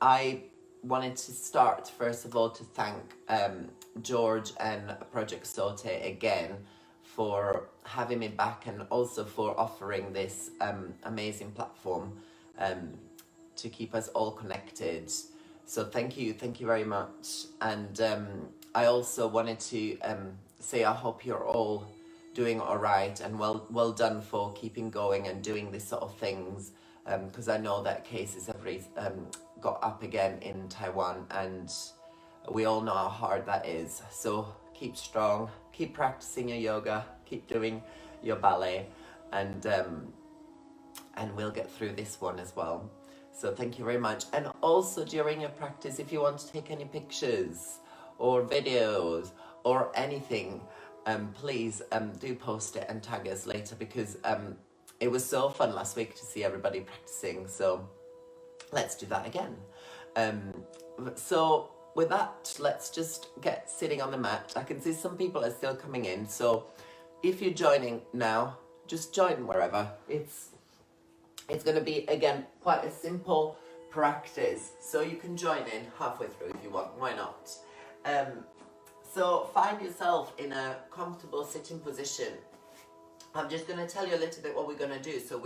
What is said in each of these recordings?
I wanted to start, first of all, to thank George and Project Saute again for having me back, and also for offering this amazing platform to keep us all connected. So thank you very much. And I also wanted to say I hope you're all doing all right, and well done for keeping going and doing this sort of things, because I know that cases have got up again in Taiwan, and we all know how hard that is. So keep strong, keep practicing your yoga, keep doing your ballet, and we'll get through this one as well. So thank you very much. And also during your practice, if you want to take any pictures or videos or anything, please do post it and tag us later, because it was so fun last week to see everybody practicing. So let's do that again. So with that, let's just get sitting on the mat. I can see some people are still coming in, so if you're joining now, just join wherever. It's going to be, again, quite a simple practice, so you can join in halfway through if you want. Why not? So find yourself in a comfortable sitting position. I'm just going to tell you a little bit what we're going to do. So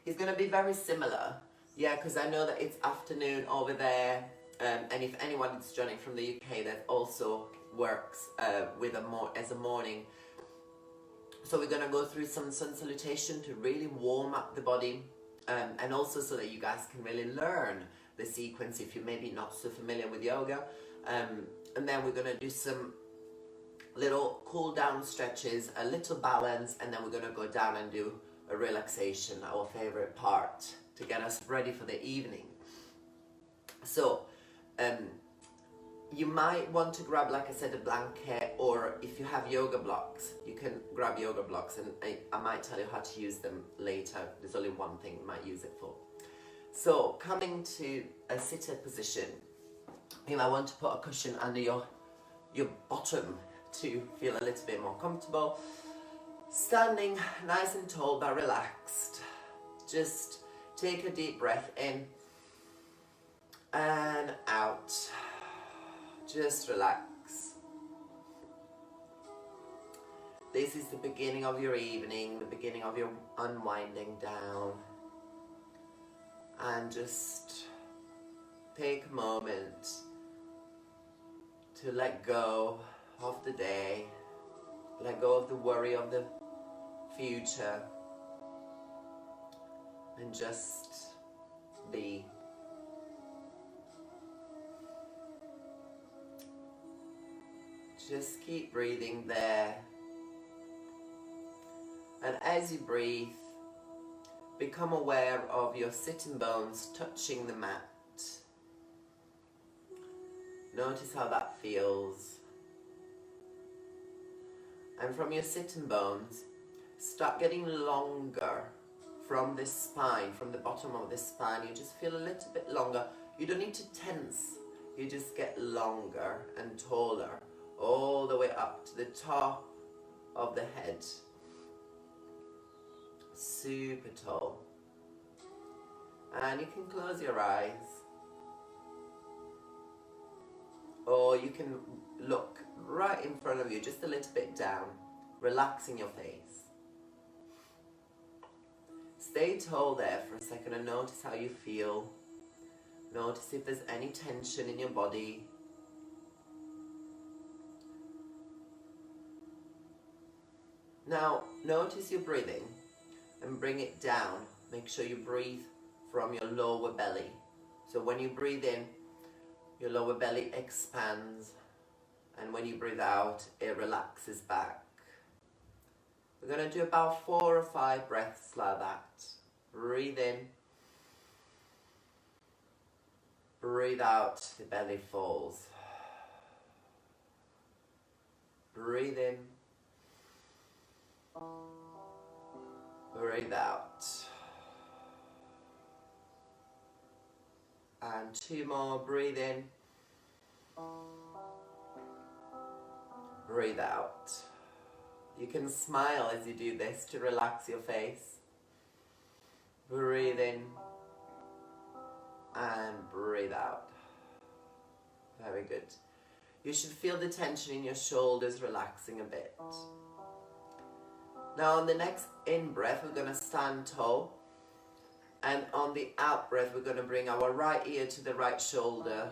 it's going to be very similar, yeah, because I know that it's afternoon over there, and if anyone is joining from the UK, that also works as a morning. So we're going to go through some sun salutation to really warm up the body, and also so that you guys can really learn the sequence if you're maybe not so familiar with yoga. And then we're going to do some little cool down stretches, a little balance, and then we're going to go down and do a relaxation, our favorite part, to get us ready for the evening. So you might want to grab, like I said, a blanket, or if you have yoga blocks, you can grab yoga blocks, and I might tell you how to use them later. There's only one thing you might use it for. So coming to a seated position, you might want to put a cushion under your bottom to feel a little bit more comfortable. Standing nice and tall but relaxed. Just take a deep breath in and out. Just relax. This is the beginning of your evening, the beginning of your unwinding down. And just take a moment to let go of the day, let go of the worry of the future, and just be. Just keep breathing there. And as you breathe, become aware of your sitting bones touching the mat. Notice how that feels. And from your sitting bones, start getting longer from the spine, from the bottom of the spine. You just feel a little bit longer. You don't need to tense. You just get longer and taller, all the way up to the top of the head. Super tall. And you can close your eyes, or you can look right in front of you, just a little bit down, relaxing your face. Stay tall there for a second and notice how you feel. Notice if there's any tension in your body. Now, notice your breathing and bring it down. Make sure you breathe from your lower belly. So when you breathe in, your lower belly expands, and when you breathe out, it relaxes back. We're going to do about 4 or 5 breaths like that. Breathe in. Breathe out, the belly falls. Breathe in. Breathe out. And 2 more, breathe in. Breathe out. You can smile as you do this to relax your face. Breathe in. and breathe out. Very good. You should feel the tension in your shoulders relaxing a bit. Now on the next in-breath, we're going to stand tall. And on the out-breath, we're going to bring our right ear to the right shoulder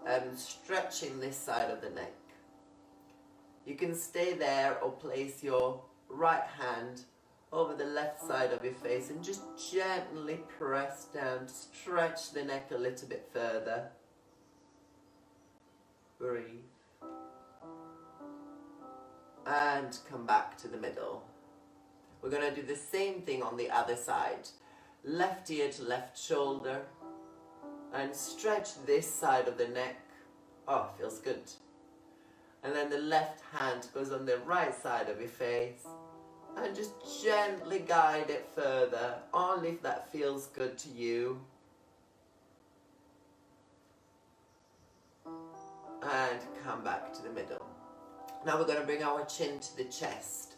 and stretching this side of the neck. You can stay there or place your right hand over the left side of your face and just gently press down, stretch the neck a little bit further. Breathe. And come back to the middle. We're going to do the same thing on the other side. Left ear to left shoulder. And stretch this side of the neck. Oh, feels good. And then the left hand goes on the right side of your face. And just gently guide it further, only if that feels good to you. And come back to the middle. Now we're going to bring our chin to the chest.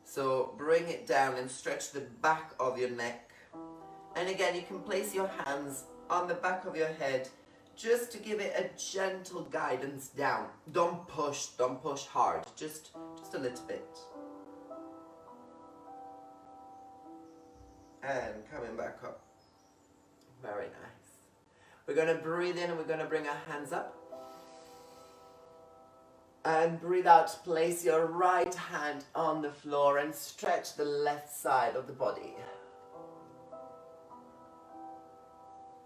So bring it down and stretch the back of your neck. And again, you can place your hands on the back of your head just to give it a gentle guidance down. Don't push hard, just a little bit. And coming back up. Very nice. We're going to breathe in and we're going to bring our hands up. And breathe out. Place your right hand on the floor and stretch the left side of the body.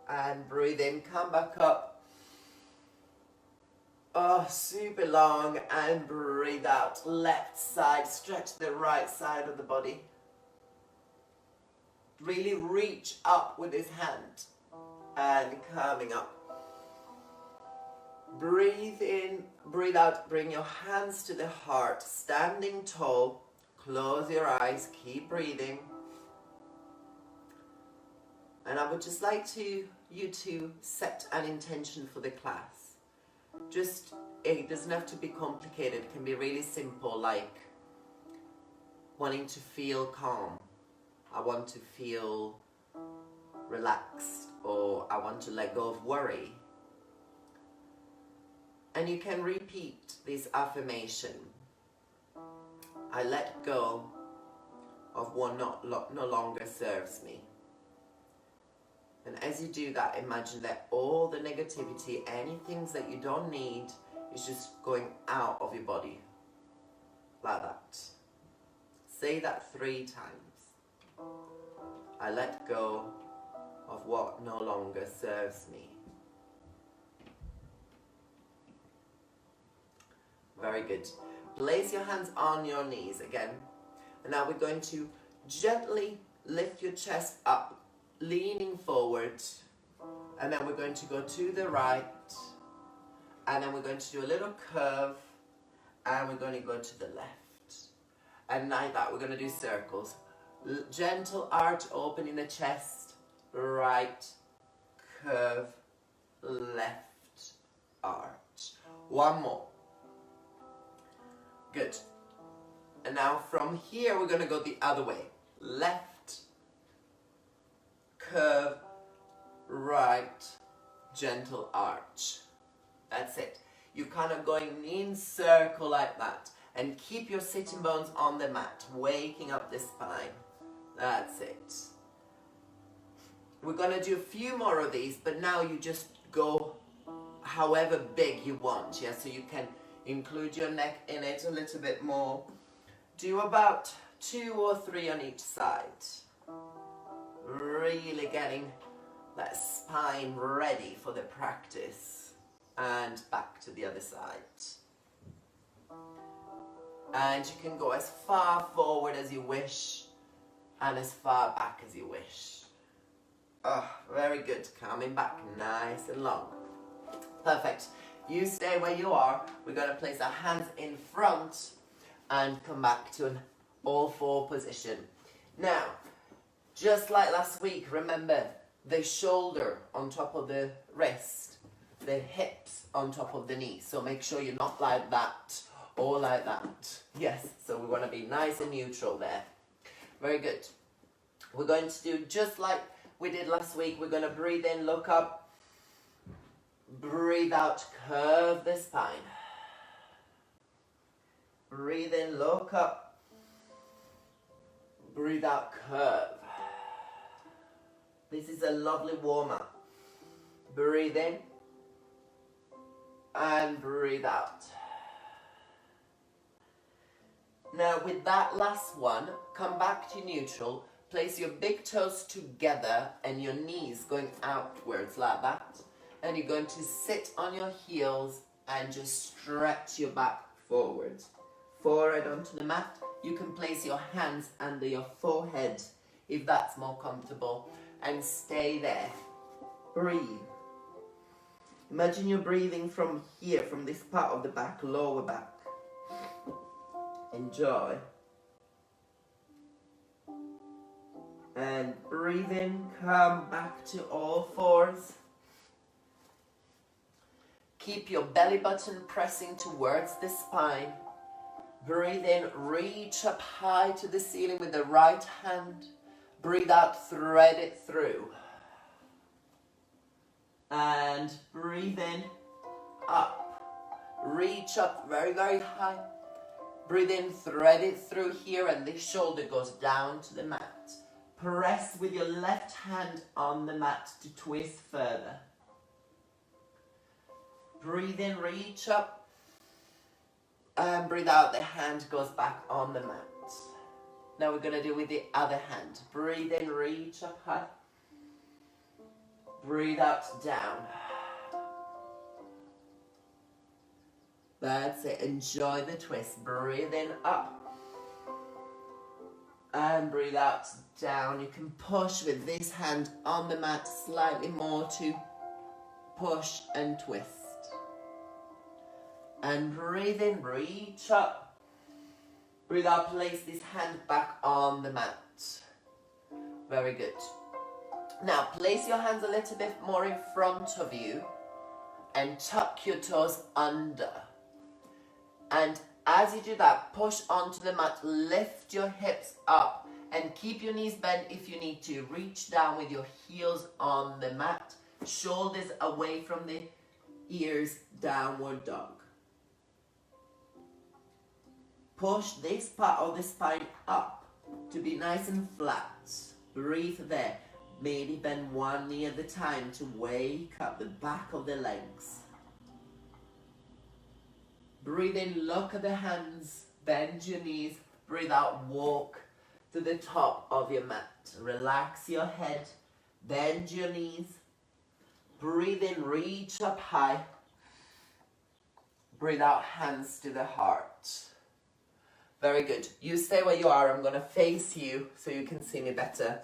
And breathe in. Come back up. Oh, super long. And breathe out. Left side. Stretch the right side of the body. Really reach up with this hand. And coming up. Breathe in, breathe out, bring your hands to the heart, standing tall, close your eyes, keep breathing. And I would just like you to set an intention for the class. It doesn't have to be complicated, it can be really simple, like wanting to feel calm. I want to feel relaxed, or I want to let go of worry. And you can repeat this affirmation. I let go of what no longer serves me. And as you do that, imagine that all the negativity, any things that you don't need, is just going out of your body. Like that. Say that 3 times. I let go of what no longer serves me. Very good. Place your hands on your knees again. And now we're going to gently lift your chest up, leaning forward. And then we're going to go to the right. And then we're going to do a little curve. And we're going to go to the left. And like that, we're going to do circles. Gentle arch open in the chest. Right, curve, left, arch. One more. Good. And now from here, we're going to go the other way. Left, curve, right, gentle arch. That's it. You're kind of going in circle like that. And keep your sitting bones on the mat, waking up the spine. That's it. We're going to do a few more of these, but now you just go however big you want. Yeah, so you can include your neck in it a little bit more. Do about 2 or 3 on each side. Really getting that spine ready for the practice. And back to the other side. And you can go as far forward as you wish and as far back as you wish. Oh, very good. Coming back nice and long. Perfect. You stay where you are. We're going to place our hands in front and come back to an all-4 position. Now, just like last week, remember the shoulder on top of the wrist, the hips on top of the knee. So make sure you're not like that or like that. Yes, so we want to be nice and neutral there. Very good. We're going to do just like we did last week. We're going to breathe in, look up, breathe out, curve the spine. Breathe in, look up, breathe out, curve. This is a lovely warm-up. Breathe in and breathe out. Now with that last one, come back to neutral. Place your big toes together and your knees going outwards like that. And you're going to sit on your heels and just stretch your back forwards. Forehead onto the mat. You can place your hands under your forehead if that's more comfortable. And stay there. Breathe. Imagine you're breathing from here, from this part of the back, lower back. Enjoy. And breathe in, come back to all fours. Keep your belly button pressing towards the spine. Breathe in, reach up high to the ceiling with the right hand. Breathe out, thread it through. And breathe in, up. Reach up very, very high. Breathe in, thread it through here, and this shoulder goes down to the mat. Press with your left hand on the mat to twist further. Breathe in, reach up. And breathe out, the hand goes back on the mat. Now we're going to do with the other hand. Breathe in, reach up high. Breathe out, down. That's it. Enjoy the twist. Breathe in, up. And breathe out, down. You can push with this hand on the mat slightly more to push and twist. And breathe in, reach up. Breathe out, place this hand back on the mat. Very good. Now, place your hands a little bit more in front of you and tuck your toes under. And as you do that, push onto the mat, lift your hips up and keep your knees bent if you need to. Reach down with your heels on the mat, shoulders away from the ears, downward dog. Push this part of the spine up to be nice and flat. Breathe there. Maybe bend one knee at a time to wake up the back of the legs. Breathe in, look at the hands, bend your knees. Breathe out, walk to the top of your mat. Relax your head, bend your knees. Breathe in, reach up high. Breathe out, hands to the heart. Very good. You stay where you are. I'm going to face you so you can see me better.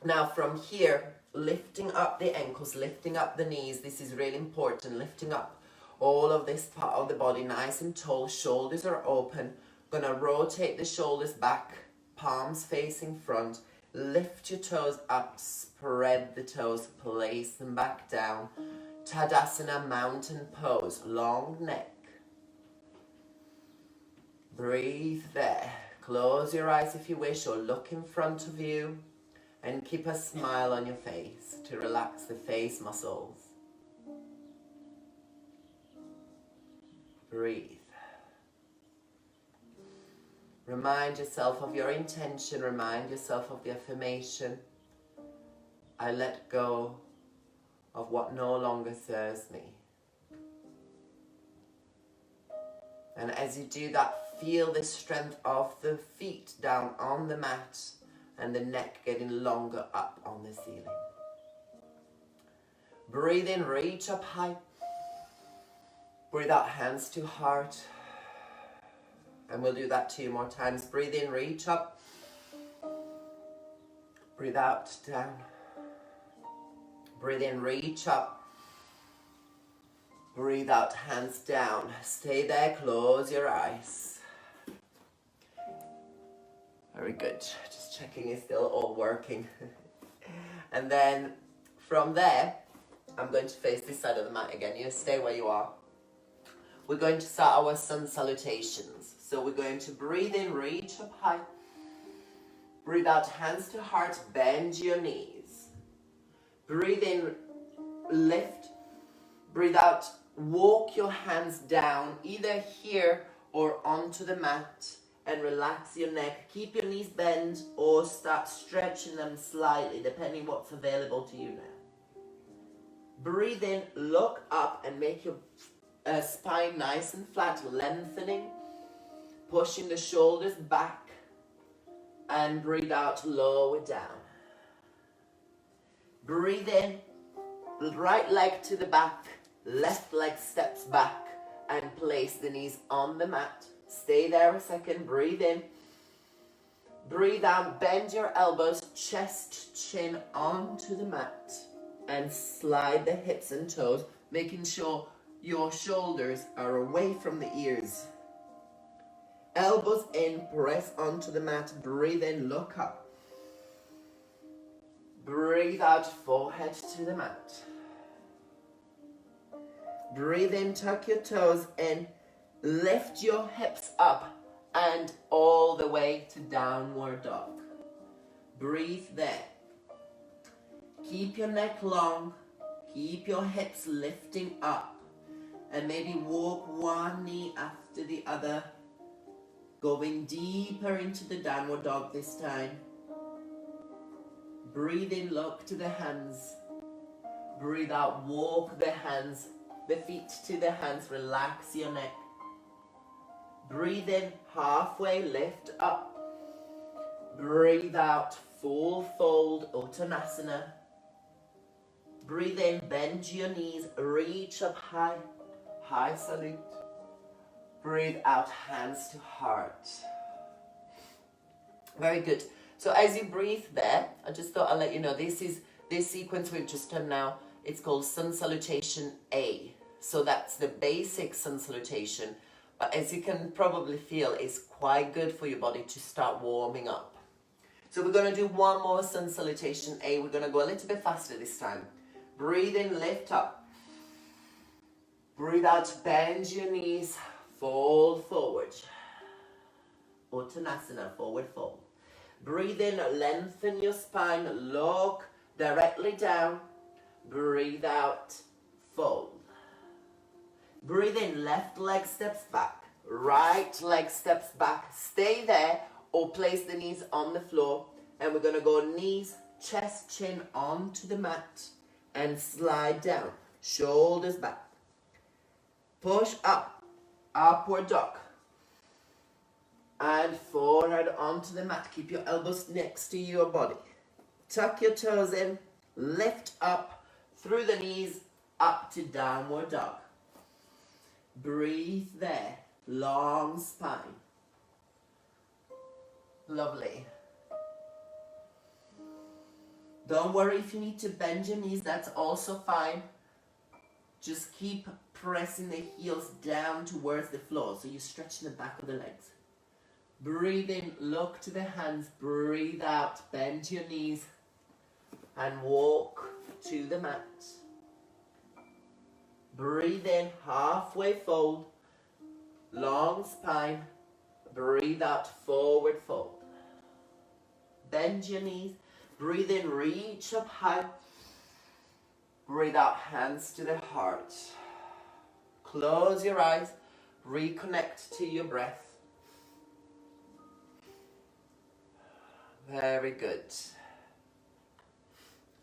Now from here, lifting up the ankles, lifting up the knees. This is really important. Lifting up all of this part of the body nice and tall. Shoulders are open. Going to rotate the shoulders back. Palms facing front. Lift your toes up. Spread the toes. Place them back down. Tadasana, mountain pose. Long neck. Breathe there. Close your eyes if you wish, or look in front of you and keep a smile on your face to relax the face muscles. Breathe. Remind yourself of your intention. Remind yourself of the affirmation. I let go of what no longer serves me. And as you do that, feel the strength of the feet down on the mat and the neck getting longer up on the ceiling. Breathe in, reach up high. Breathe out, hands to heart. And we'll do that 2 more times. Breathe in, reach up. Breathe out, down. Breathe in, reach up. Breathe out, hands down. Stay there, close your eyes. Very good. Just checking it's still all working. And then from there, I'm going to face this side of the mat again. You stay where you are. We're going to start our sun salutations. So we're going to breathe in, reach up high. Breathe out, hands to heart, bend your knees. Breathe in, lift. Breathe out, walk your hands down, either here or onto the mat, and relax your neck. Keep your knees bent or start stretching them slightly, depending what's available to you now. Breathe in, look up, and make your spine nice and flat, lengthening, pushing the shoulders back, and breathe out, lower down. Breathe in, right leg to the back, left leg steps back, and place the knees on the mat. Stay there a second, breathe in. Breathe out, bend your elbows, chest, chin onto the mat, and slide the hips and toes, making sure your shoulders are away from the ears. Elbows in, press onto the mat, breathe in, look up. Breathe out, forehead to the mat. Breathe in, tuck your toes in, lift your hips up and all the way to downward dog. Breathe there. Keep your neck long, keep your hips lifting up, and maybe walk one knee after the other, going deeper into the downward dog this time. Breathe in, look to the hands. Breathe out, walk the hands, the feet to the hands, relax your neck. Breathe in, halfway, lift up. Breathe out, full fold, Uttanasana. Breathe in, bend your knees, reach up high, high salute. Breathe out, hands to heart. Very good. So as you breathe there, I just thought I'll let you know, this sequence we've just done now, it's called Sun Salutation A. So that's the basic Sun Salutation. But as you can probably feel, it's quite good for your body to start warming up. So we're going to do one more Sun Salutation A. We're going to go a little bit faster this time. Breathe in, lift up. Breathe out, bend your knees, fold forward. Uttanasana, forward fold. Breathe in, lengthen your spine, look directly down. Breathe out, fold. Breathe in, left leg steps back, right leg steps back. Stay there or place the knees on the floor. And we're going to go knees, chest, chin onto the mat and slide down. Shoulders back. Push up, upward dog. And forward onto the mat. Keep your elbows next to your body. Tuck your toes in, lift up through the knees, up to downward dog. Breathe there, long spine. Lovely. Don't worry if you need to bend your knees, that's also fine. Just keep pressing the heels down towards the floor so you're stretching the back of the legs. Breathe in, look to the hands, breathe out, bend your knees and walk to the mat. Breathe in, halfway fold, long spine, breathe out, forward fold. Bend your knees, breathe in, reach up high, breathe out, hands to the heart. Close your eyes, reconnect to your breath. Very good.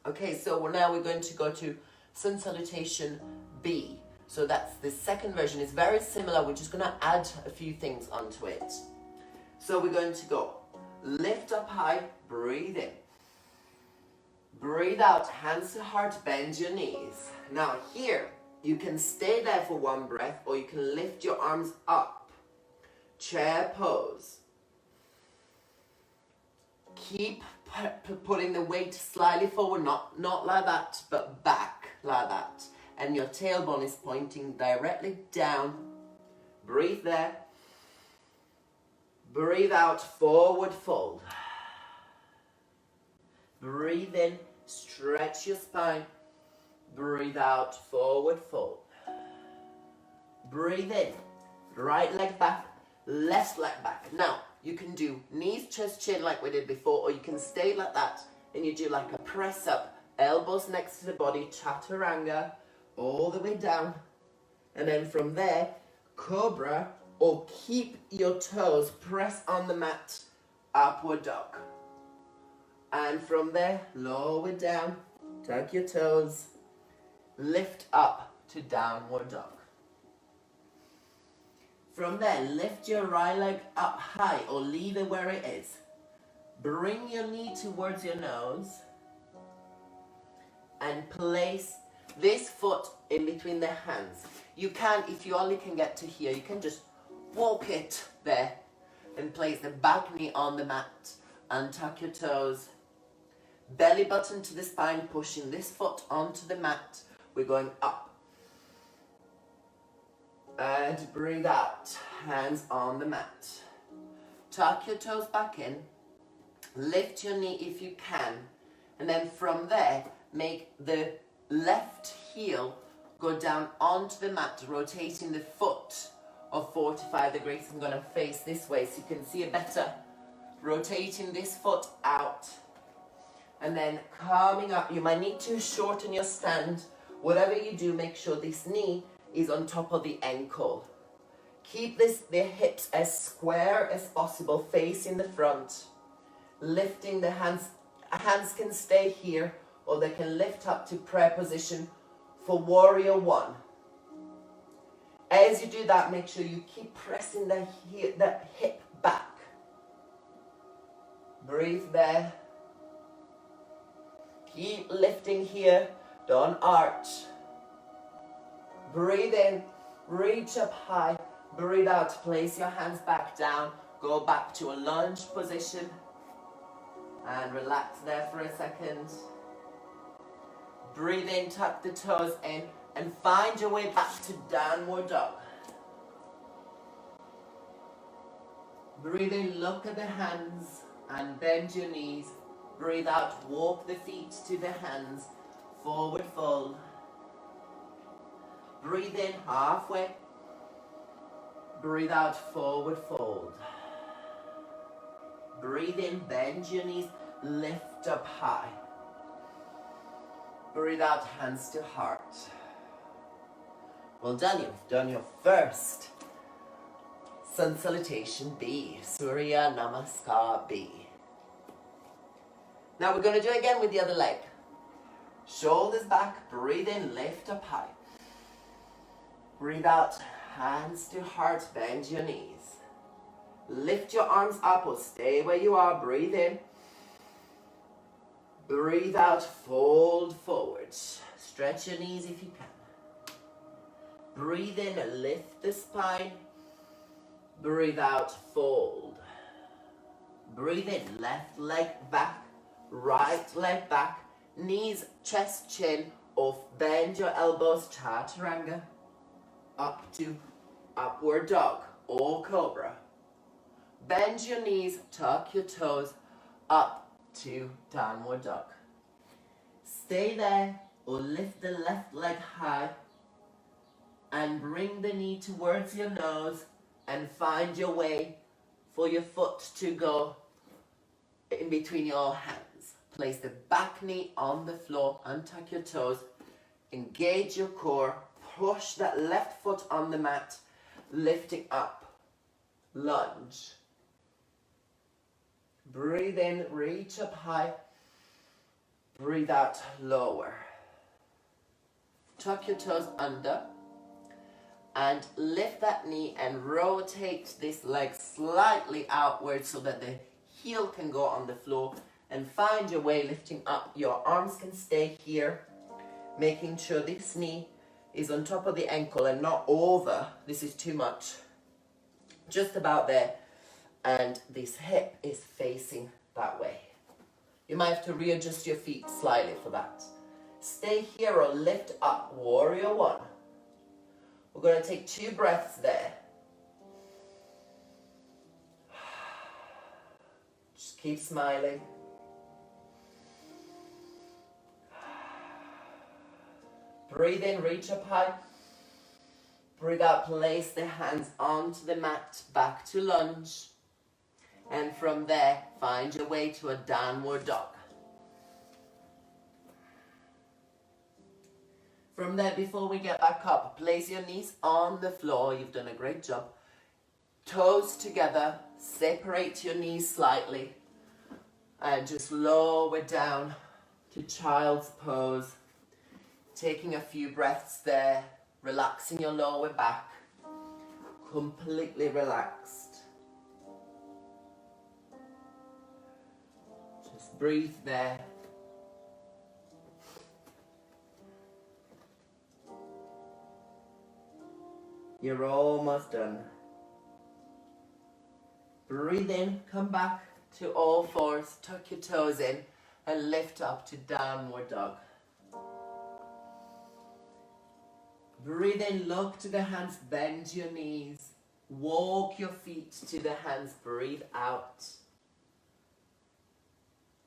Okay, so now we're going to go to Sun Salutation B. So that's the second version. It's very similar. We're just going to add a few things onto it. So we're going to go lift up high, breathe in. Breathe out, hands to heart, bend your knees. Now here, you can stay there for one breath or you can lift your arms up. Chair pose. Keep putting the weight slightly forward, not like that, but back like that. And your tailbone is pointing directly down. Breathe there. Breathe out, forward fold. Breathe in, stretch your spine. Breathe out, forward fold. Breathe in, right leg back, left leg back. Now, you can do knees, chest, chin like we did before, or you can stay like that and you do like a press up elbows next to the body, chaturanga, all the way down. And then from there, cobra, or keep your toes, press on the mat, upward dog. And from there, lower down, tuck your toes, lift up to downward dog. From there, lift your right leg up high or leave it where it is. Bring your knee towards your nose and place this foot in between the hands. You can, if you only can get to here, you can just walk it there and place the back knee on the mat and tuck your toes. Belly button to the spine, pushing this foot onto the mat. We're going up. And breathe out, hands on the mat. Tuck your toes back in. Lift your knee if you can. And then from there, make the left heel go down onto the mat, rotating the foot of 45 degrees. I'm going to face this way so you can see it better. Rotating this foot out. And then coming up. You might need to shorten your stand. Whatever you do, make sure this knee is on top of the ankle. Keep the hips as square as possible, facing the front. Lifting the hands. Hands can stay here, or they can lift up to prayer position for warrior one. As you do that, make sure you keep pressing the hip back. Breathe there. Keep lifting here. Don't arch. Breathe in. Reach up high. Breathe out. Place your hands back down. Go back to a lunge position. And relax there for a second. Breathe in, tuck the toes in, and find your way back to downward dog. Breathe in, look at the hands, and bend your knees. Breathe out, walk the feet to the hands, forward fold. Breathe in, halfway. Breathe out, forward fold. Breathe in, bend your knees, lift up high. Breathe out, hands to heart. Well done, you've done your first Sun Salutation B, Surya Namaskar B. Now we're going to do it again with the other leg. Shoulders back, breathe in, lift up high. Breathe out, hands to heart, bend your knees. Lift your arms up or stay where you are, breathe in. Breathe out, fold forward. Stretch your knees if you can. Breathe in, lift the spine. Breathe out, fold. Breathe in, left leg back, right leg back, knees, chest, chin off. Bend your elbows, chaturanga, up to upward dog or cobra. Bend your knees, tuck your toes, up to downward dog. Stay there or lift the left leg high and bring the knee towards your nose and find your way for your foot to go in between your hands. Place the back knee on the floor, untuck your toes, engage your core, push that left foot on the mat, lifting up, lunge. Breathe in, reach up high. Breathe out, lower. Tuck your toes under and lift that knee and rotate this leg slightly outward so that the heel can go on the floor, and find your way lifting up. Your arms can stay here, making sure this knee is on top of the ankle and not over. This is too much. Just about there. And this hip is facing that way. You might have to readjust your feet slightly for that. Stay here or lift up, warrior one. We're going to take 2 breaths there. Just keep smiling. Breathe in, reach up high. Breathe out, place the hands onto the mat, back to lunge. And from there, find your way to a downward dog. From there, before we get back up, place your knees on the floor. You've done a great job. Toes together, separate your knees slightly, and just lower down to child's pose. Taking a few breaths there, relaxing your lower back, completely relaxed. Just breathe there. You're almost done. Breathe in, come back to all fours, tuck your toes in, and lift up to downward dog. Breathe in, look to the hands, bend your knees, walk your feet to the hands, breathe out.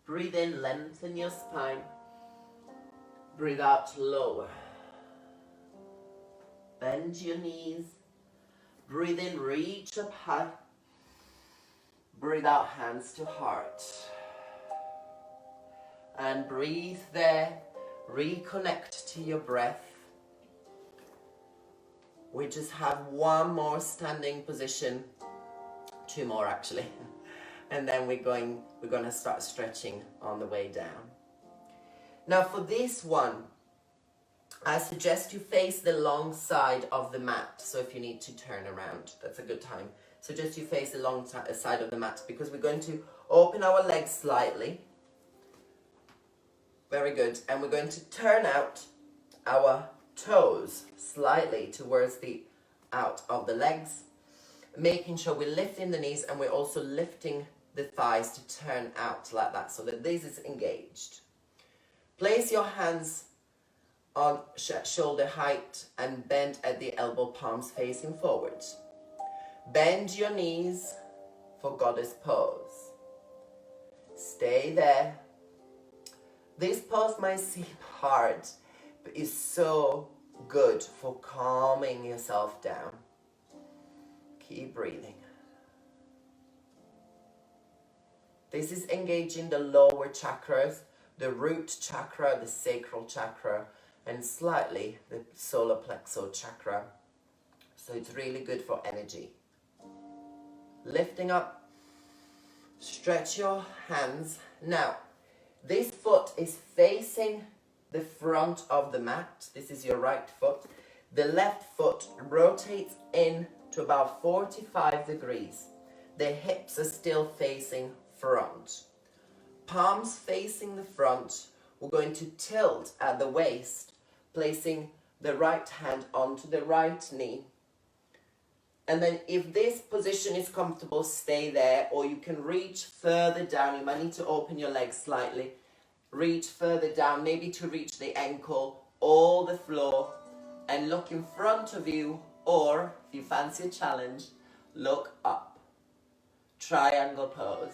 Breathe in, lengthen your spine. Breathe out, lower. Bend your knees. Breathe in, reach up high. Breathe out, hands to heart. And breathe there. Reconnect to your breath. We just have one more standing position. Two more actually. And then we're going to start stretching on the way down. Now for this one, I suggest you face the long side of the mat. So if you need to turn around, that's a good time. Suggest you face the long side of the mat because we're going to open our legs slightly. Very good. And we're going to turn out our toes slightly towards the out of the legs, making sure we're lifting the knees and we're also lifting the thighs to turn out like that so that this is engaged. Place your hands on shoulder height and bend at the elbow, palms facing forward. Bend your knees for goddess pose. Stay there. This pose might seem hard, but is so good for calming yourself down. Keep breathing. This is engaging the lower chakras, the root chakra, the sacral chakra, and slightly the solar plexus chakra. So it's really good for energy. Lifting up, stretch your hands. Now, this foot is facing the front of the mat. This is your right foot. The left foot rotates in to about 45 degrees. The hips are still facing front. Palms facing the front. We're going to tilt at the waist, placing the right hand onto the right knee. And then if this position is comfortable, stay there, or you can reach further down. You might need to open your legs slightly. Reach further down, maybe to reach the ankle or the floor, and look in front of you, or if you fancy a challenge, look up. Triangle pose.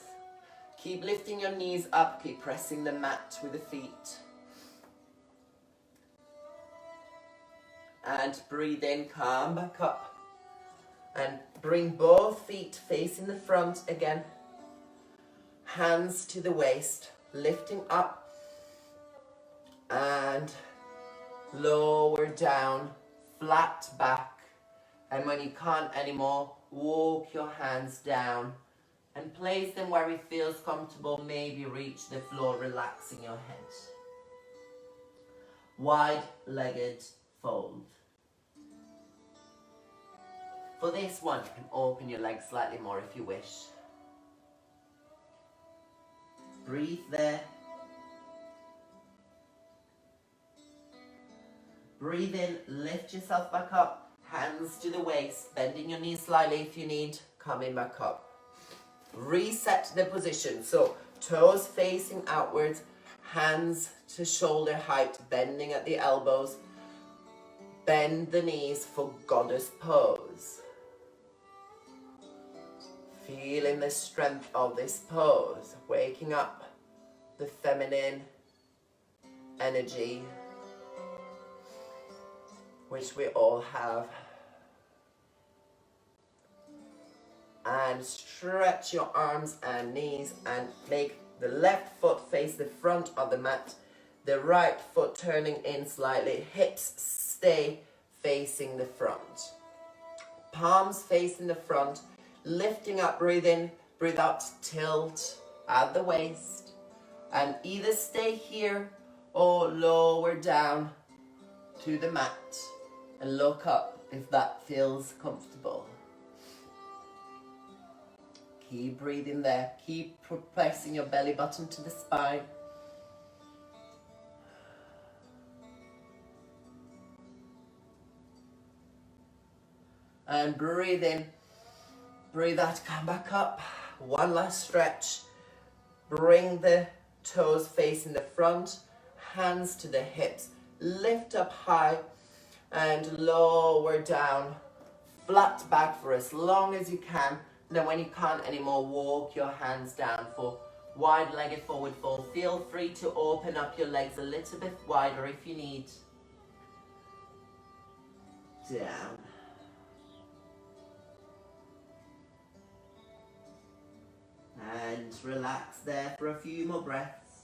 Keep lifting your knees up, keep pressing the mat with the feet. And breathe in, come back up. And bring both feet facing the front again. Hands to the waist, lifting up. And lower down, flat back. And when you can't anymore, walk your hands down and place them where it feels comfortable. Maybe reach the floor, relaxing your head. Wide-legged fold. For this one, you can open your legs slightly more if you wish. Breathe there. Breathe in, lift yourself back up. Hands to the waist, bending your knees slightly if you need, coming back up. Reset the position. So toes facing outwards, hands to shoulder height, bending at the elbows. Bend the knees for goddess pose. Feeling the strength of this pose, waking up the feminine energy, which we all have. And stretch your arms and knees and make the left foot face the front of the mat. The right foot turning in slightly. Hips stay facing the front. Palms facing the front. Lifting up, breathe in, breathe out, tilt at the waist. And either stay here or lower down to the mat. And look up if that feels comfortable. Keep breathing there. Keep pressing your belly button to the spine. And breathe in. Breathe out. Come back up. One last stretch. Bring the toes facing the front. Hands to the hips. Lift up high and lower down. Flat back for as long as you can. Then when you can't anymore, walk your hands down for wide-legged forward fold. Feel free to open up your legs a little bit wider if you need. Down. And relax there for a few more breaths.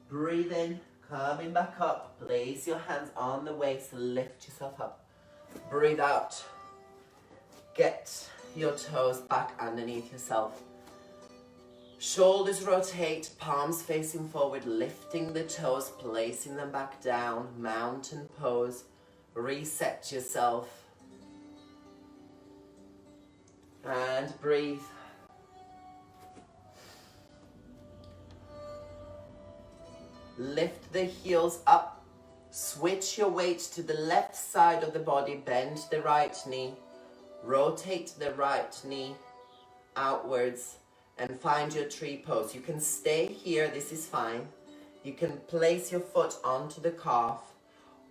Breathe in. Coming back up, place your hands on the waist, lift yourself up. Breathe out. Get your toes back underneath yourself. Shoulders rotate, palms facing forward, lifting the toes, placing them back down. Mountain pose. Reset yourself. And breathe. Lift the heels up. Switch your weight to the left side of the body. Bend the right knee. Rotate the right knee outwards and find your tree pose. You can stay here. This is fine. You can place your foot onto the calf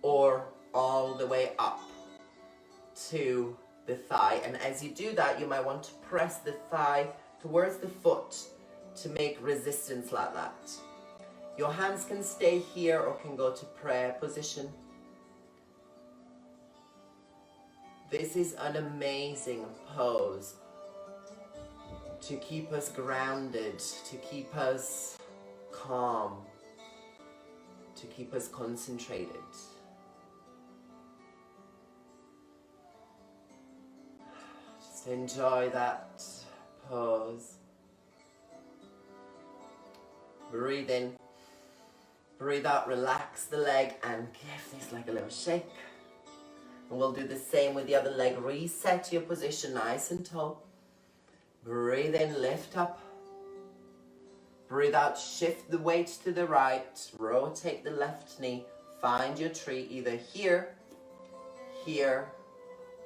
or all the way up to the thigh. And as you do that, you might want to press the thigh towards the foot to make resistance like that. Your hands can stay here or can go to prayer position. This is an amazing pose to keep us grounded, to keep us calm, to keep us concentrated. Just enjoy that pose. Breathe in. Breathe out, relax the leg and give this leg a little shake. And we'll do the same with the other leg. Reset your position nice and tall. Breathe in, lift up. Breathe out, shift the weight to the right. Rotate the left knee. Find your tree either here, here,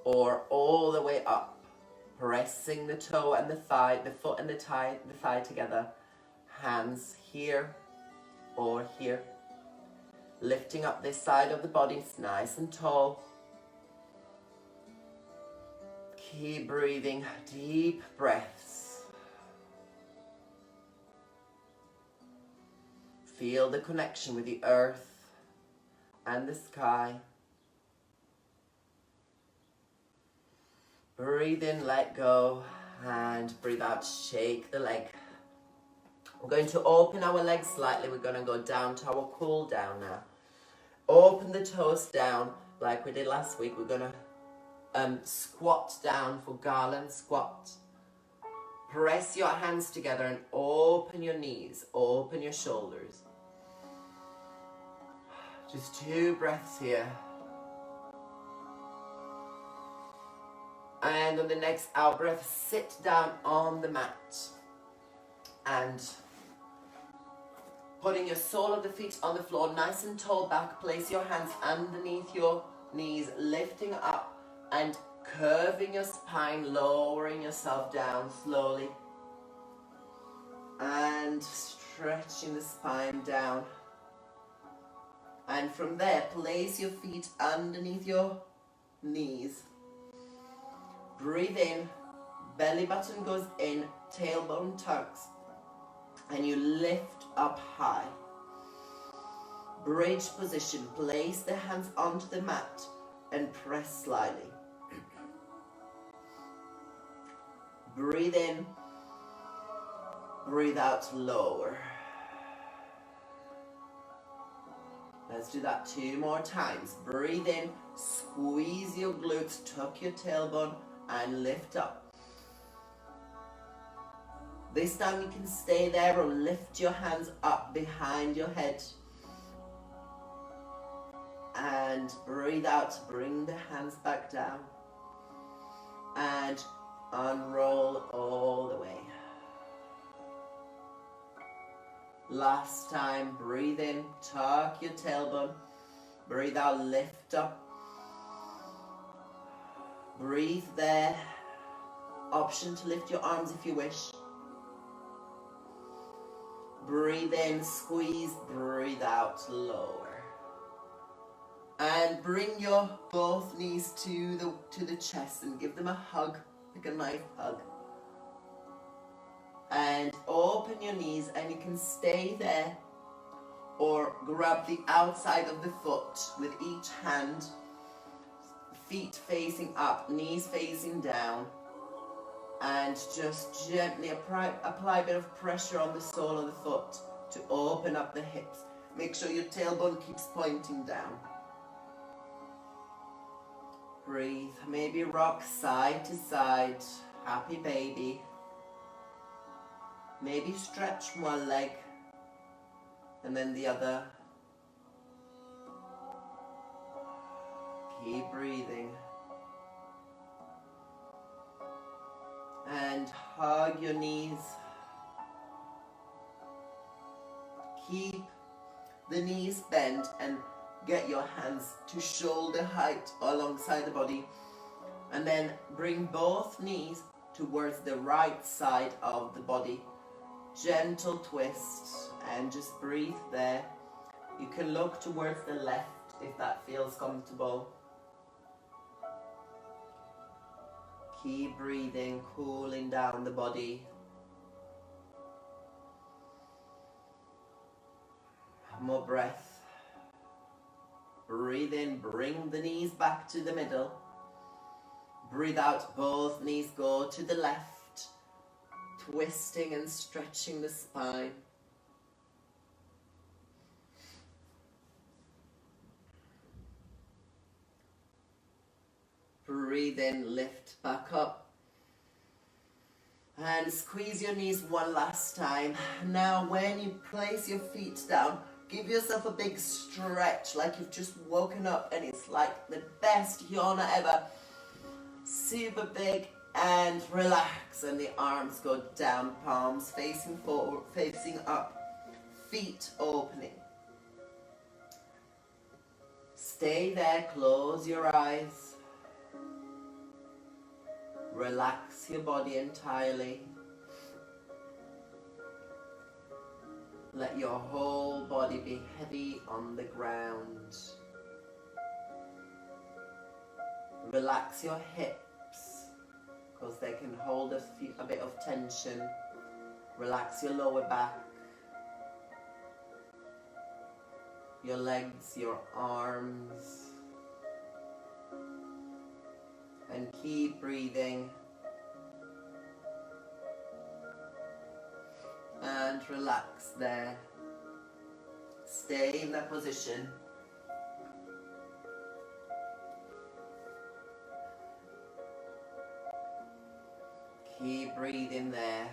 or all the way up. Pressing the toe and the thigh, the foot and the thigh together. Hands here or here. Lifting up this side of the body, it's nice and tall. Keep breathing, deep breaths. Feel the connection with the earth and the sky. Breathe in, let go, and breathe out, shake the leg. We're going to open our legs slightly. We're going to go down to our cool down now. Open the toes down like we did last week. We're going to squat down for garland squat. Press your hands together and open your knees, open your shoulders. Just 2 breaths here. And on the next out breath, sit down on the mat. And putting your sole of the feet on the floor, nice and tall back. Place your hands underneath your knees, lifting up and curving your spine, lowering yourself down slowly. And stretching the spine down. And from there, place your feet underneath your knees. Breathe in, belly button goes in, tailbone tucks, and you lift up high. Bridge position, place the hands onto the mat and press slightly. Breathe in, Breathe out, lower. Let's do that 2 more times. Breathe in, squeeze your glutes, tuck your tailbone, and lift up. This time you can stay there or lift your hands up behind your head. And breathe out, bring the hands back down. And unroll all the way. Last time, breathe in, tuck your tailbone. Breathe out, lift up. Breathe there. Option to lift your arms if you wish. Breathe in, squeeze, breathe out, lower. And bring your both knees to the chest and give them a hug, like a nice hug. And open your knees, and you can stay there or grab the outside of the foot with each hand, feet facing up, knees facing down, and just gently apply a bit of pressure on the sole of the foot to open up the hips. Make sure your tailbone keeps pointing down. Breathe, maybe rock side to side, happy baby. Maybe stretch one leg and then the other. Keep breathing. And hug your knees. Keep the knees bent and get your hands to shoulder height alongside the body. And then bring both knees towards the right side of the body. Gentle twist and just breathe there. You can look towards the left if that feels comfortable. Keep breathing, cooling down the body. More breath. Breathe in, bring the knees back to the middle. Breathe out, both knees go to the left. Twisting and stretching the spine. Breathe in, lift back up. And squeeze your knees one last time. Now when you place your feet down, give yourself a big stretch like you've just woken up and it's like the best yawner ever. Super big. And relax, and the arms go down, palms facing forward, facing up, feet opening. Stay there, close your eyes. Relax your body entirely. Let your whole body be heavy on the ground. Relax your hips, because they can hold a bit of tension. Relax your lower back, your legs, your arms, and keep breathing. And relax there. Stay in that position. Keep breathing there.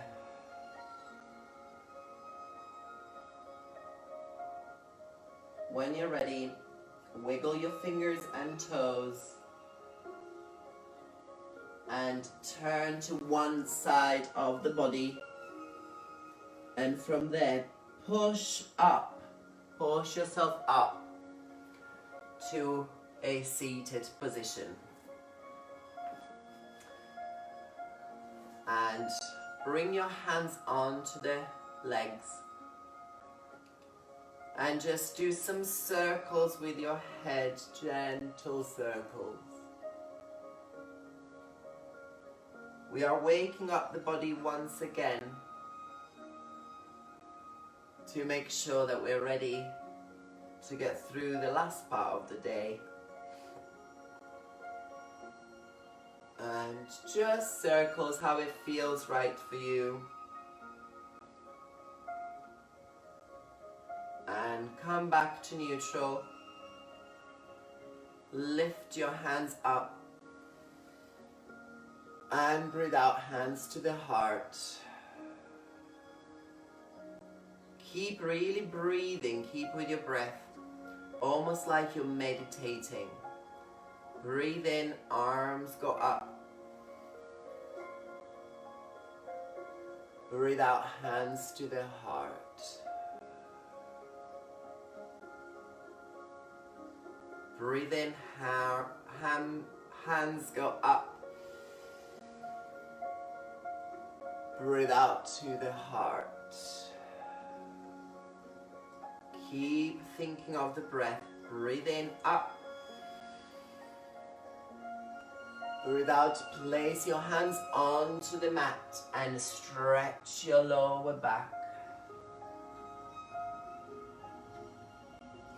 When you're ready, wiggle your fingers and toes and turn to one side of the body, and from there push up, push yourself up to a seated position. And bring your hands onto the legs and just do some circles with your head, gentle circles. We are waking up the body once again to make sure that we're ready to get through the last part of the day. And just circles how it feels right for you. Come back to neutral. Lift your hands up. And breathe out, hands to the heart. Keep really breathing, keep with your breath, almost like you're meditating. Breathe in, arms go up. Breathe out, hands to the heart. Breathe in, hands go up. Breathe out to the heart. Keep thinking of the breath. Breathe in, up. Breathe out, place your hands onto the mat and stretch your lower back.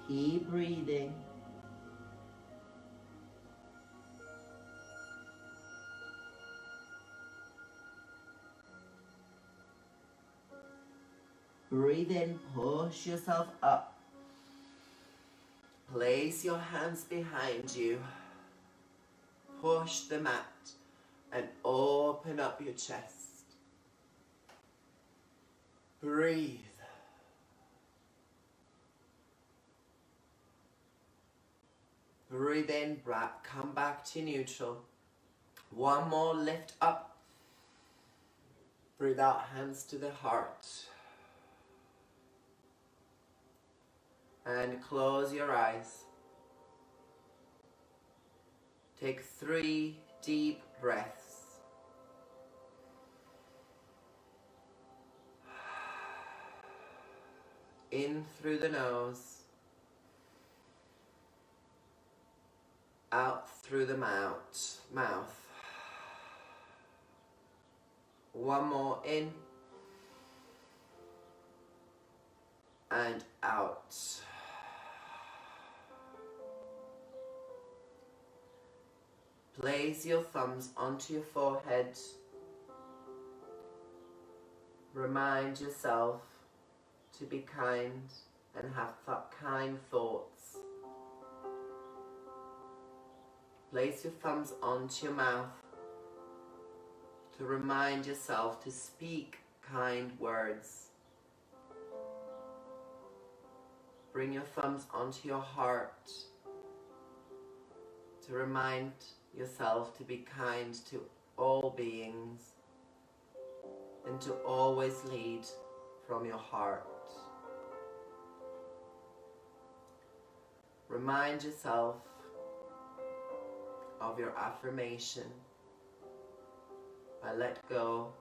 Keep breathing. Breathe in, push yourself up. Place your hands behind you. Push the mat and open up your chest. Breathe. Breathe in, come back to neutral. One more, lift up. Breathe out, hands to the heart. And close your eyes. Take 3 deep breaths. In through the nose. Out through the mouth. One more in. And out. Place your thumbs onto your forehead. Remind yourself to be kind and have kind thoughts. Place your thumbs onto your mouth to remind yourself to speak kind words. Bring your thumbs onto your heart to remind yourself to be kind to all beings and to always lead from your heart. Remind yourself of your affirmation. I let go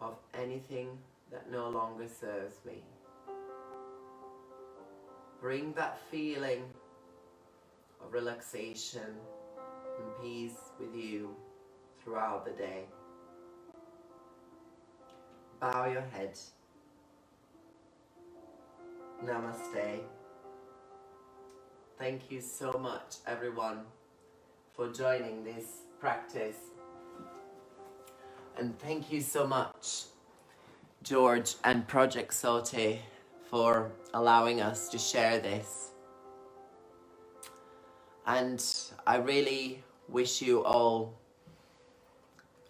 of anything that no longer serves me. Bring that feeling of relaxation and peace with you throughout the day. Bow your head. Namaste. Thank you so much, everyone, for joining this practice. And thank you so much, George and Project Saute, for allowing us to share this. And I really wish you all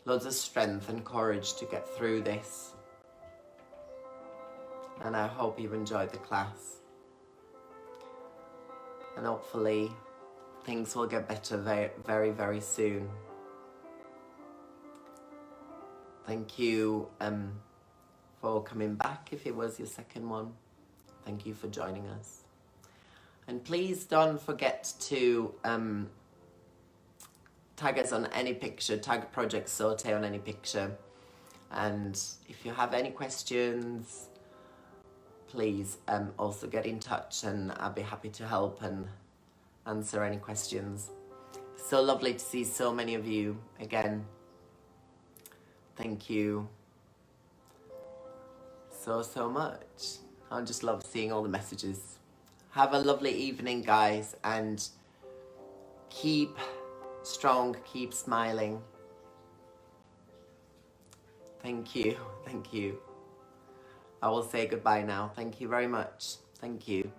loads of strength and courage to get through this. And I hope you've enjoyed the class. And hopefully things will get better very, very, very soon. Thank you for coming back if it was your second one. Thank you for joining us. And please don't forget to tag us on any picture, tag Project Saute on any picture. And if you have any questions, please also get in touch and I'll be happy to help and answer any questions. So lovely to see so many of you again. Thank you so much. I just love seeing all the messages. Have a lovely evening, guys, and keep strong, keep smiling. Thank you. I will say goodbye now. Thank you very much. Thank you.